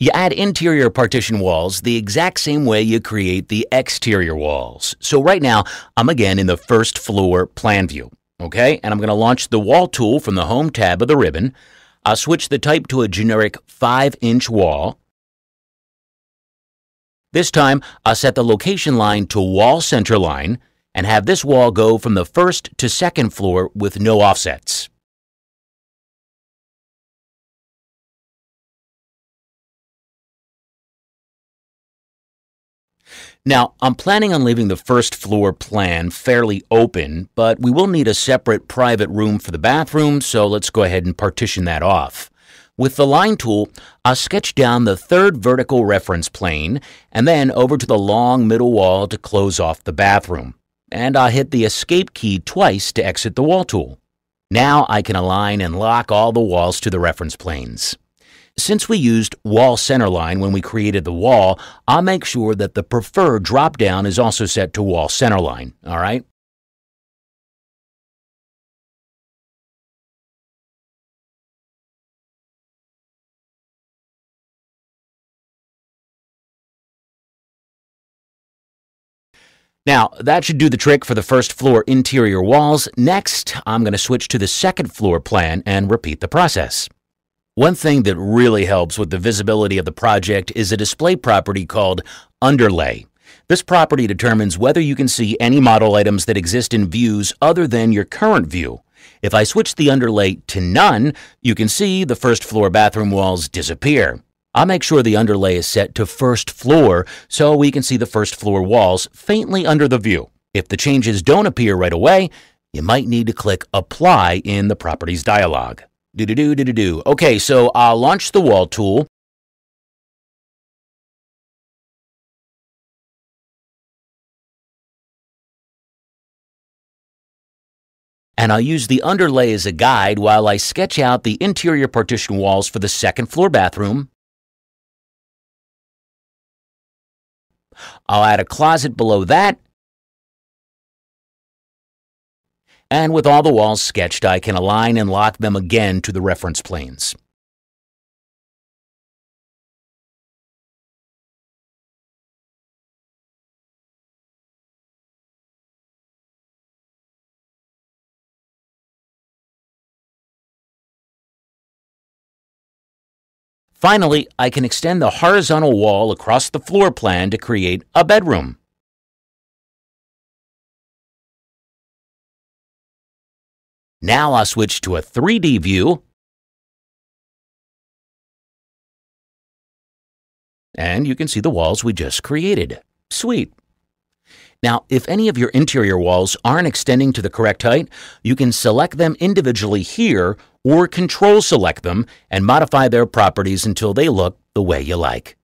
You add interior partition walls the exact same way you create the exterior walls. So right now, I'm again in the first floor plan view, okay? And I'm going to launch the wall tool from the Home tab of the ribbon. I'll switch the type to a generic 5-inch wall. This time, I'll set the location line to wall center line and have this wall go from the first to second floor with no offsets. Now, I'm planning on leaving the first floor plan fairly open, but we will need a separate private room for the bathroom, so let's go ahead and partition that off. With the line tool, I'll sketch down the third vertical reference plane and then over to the long middle wall to close off the bathroom. And I'll hit the escape key twice to exit the wall tool. Now I can align and lock all the walls to the reference planes. Since we used wall centerline when we created the wall, I'll make sure that the preferred drop-down is also set to wall centerline, all right? Now, that should do the trick for the first floor interior walls. Next, I'm going to switch to the second floor plan and repeat the process. One thing that really helps with the visibility of the project is a display property called Underlay. This property determines whether you can see any model items that exist in views other than your current view. If I switch the underlay to none, you can see the first floor bathroom walls disappear. I'll make sure the underlay is set to first floor so we can see the first floor walls faintly under the view. If the changes don't appear right away, you might need to click Apply in the Properties dialog. Okay, so I'll launch the wall tool. And I'll use the underlay as a guide while I sketch out the interior partition walls for the second floor bathroom. I'll add a closet below that. And with all the walls sketched, I can align and lock them again to the reference planes. Finally, I can extend the horizontal wall across the floor plan to create a bedroom. Now I'll switch to a 3D view, and you can see the walls we just created. Sweet. Now, if any of your interior walls aren't extending to the correct height, you can select them individually here or Control select them and modify their properties until they look the way you like.